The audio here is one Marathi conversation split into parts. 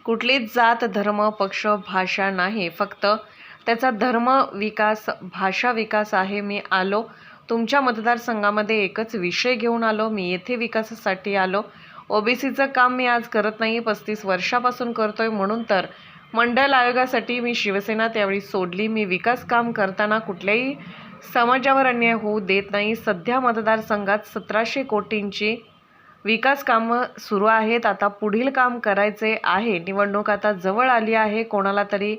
कुठलीच जात, धर्म, पक्ष, भाषा नाही, फक्त त्याचा धर्म विकास, भाषा विकास आहे. मी आलो तुमच्या मतदारसंघामध्ये एकच विषय घेऊन आलो. मी येथे विकासासाठी आलो. ओबीसीचं काम मी आज करत नाही, 35 वर्षापासून करतोय. म्हणून तर मंडल आयोगासाठी मी शिवसेना त्यावेळी सोडली. मी विकास काम करताना कुठल्याही समाजावर अन्याय होऊ देत नाही. सध्या मतदारसंघात 1700 कोटींची विकास कामं सुरू आहेत. आता पुढील काम करायचे आहे. निवडणूक आता जवळ आली आहे. कोणाला तरी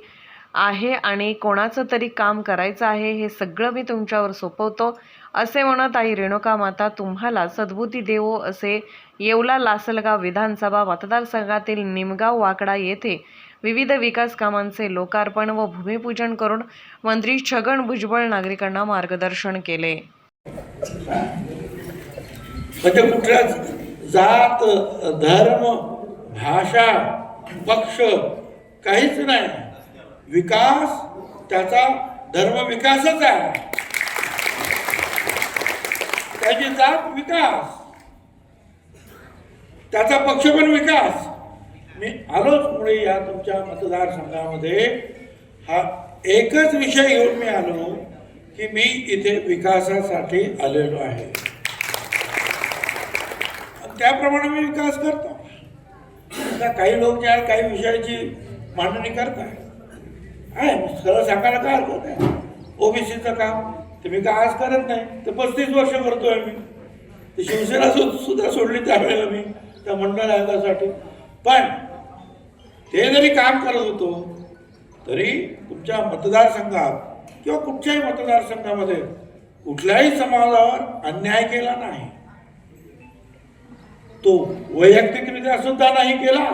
आहे आणि कोणाचं तरी काम करायचं आहे. हे सगळं मी तुमच्यावर सोपवतो असे म्हणत आई रेणुका माता तुम्हाला सद्बुद्धी देवो असे येवला लासलगाव विधानसभा मतदारसंघातील निमगाव वाकडा येथे विविध विकास कामांचे लोकार्पण व भूमिपूजन करून मंत्री छगन भुजबळ नागरिकांना मार्गदर्शन केले. म्हणजे कुठलाच जात, धर्म, भाषा, पक्ष काहीच नाही. विकास त्याचा धर्म विकासच आहे. त्याची जात विकास, त्याचा पक्ष पण विकास. मी आलोच मुळे या तुमच्या मतदारसंघामध्ये हा एकच विषय घेऊन मी आलो की मी इथे विकासासाठी आलेलो आहे. त्याप्रमाणे मी विकास करतो. आता काही लोक जे आहे काही विषयाची मांडणी करतात आहे, सरळ सांगायला काय हरकत आहे. ओबीसीचं काम ते मी काय आज करत नाही, ते 35 वर्ष करतोय मी. ते शिवसेना सुद्धा सोडली त्यावेळेला मी त्या मंडळ आयोगासाठी. पण ते जरी काम करत होतो तरी तुमच्या मतदारसंघात किंवा कुठच्याही मतदारसंघामध्ये कुठल्याही समाजावर अन्याय केला नाही. तो वैयक्तिकरित्या सुद्धा नाही केला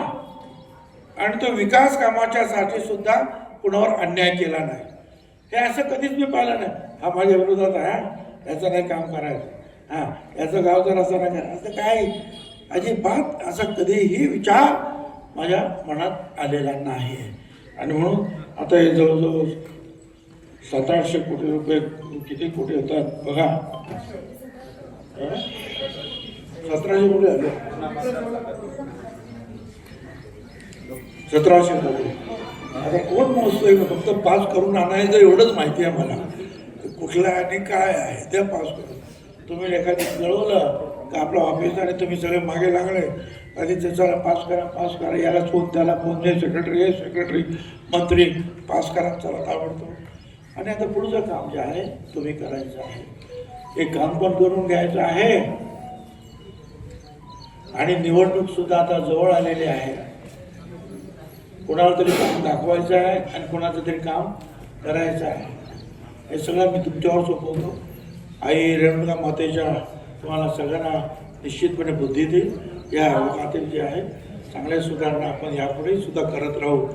आणि तो विकास कामाच्या साठी सुद्धा कुणावर अन्याय केला नाही. हे असं कधीच मी पाहिलं नाही. हा माझ्या विरोधात आहे, याचं नाही काम करायचं, हां याचं गाव जर असं नाही करायचं, असं काय अजिबात असा कधीही विचार माझ्या मनात आलेला नाही. आणि म्हणून आता हे जवळजवळ 1700 कोटी रुपये किती कोटी होतात बघा. 1700 कोटी आले, 1700 कोटी. आता कोण मोजतोय? फक्त पास करून आणायचं एवढंच माहिती आहे मला. कुठला आणि काय आहे ते पास करून तुम्ही एखादी कळवलं का आपलं ऑफिस आणि तुम्ही सगळे मागे लागले आधी त्याचा पास करा, याला फोन त्याला फोन, हे सेक्रेटरी मंत्री पास करा, चला ताबडतोब. आणि आता पुढचं काम जे आहे तुम्ही करायचं आहे. हे काम पण करून घ्यायचं आहे. आणि निवडणूक सुद्धा आता जवळ आलेली आहे. कोणाला तरी काम दाखवायचं आहे आणि कोणाचं तरी काम करायचं आहे. हे सगळं मी तुमच्यावर सोपवतो. आई रेणुका मातेच्या तुम्हाला सगळ्यांना निश्चितपणे बुद्धी देईल. या खात्यात जे आहे चांगल्या सुधारणा आपण यापुढे सुद्धा करत राहू.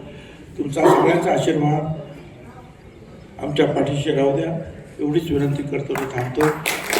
तुमचा सगळ्यांचा आशीर्वाद आमच्या पाठीशी राहू द्या एवढीच विनंती करतो. मी थांबतो.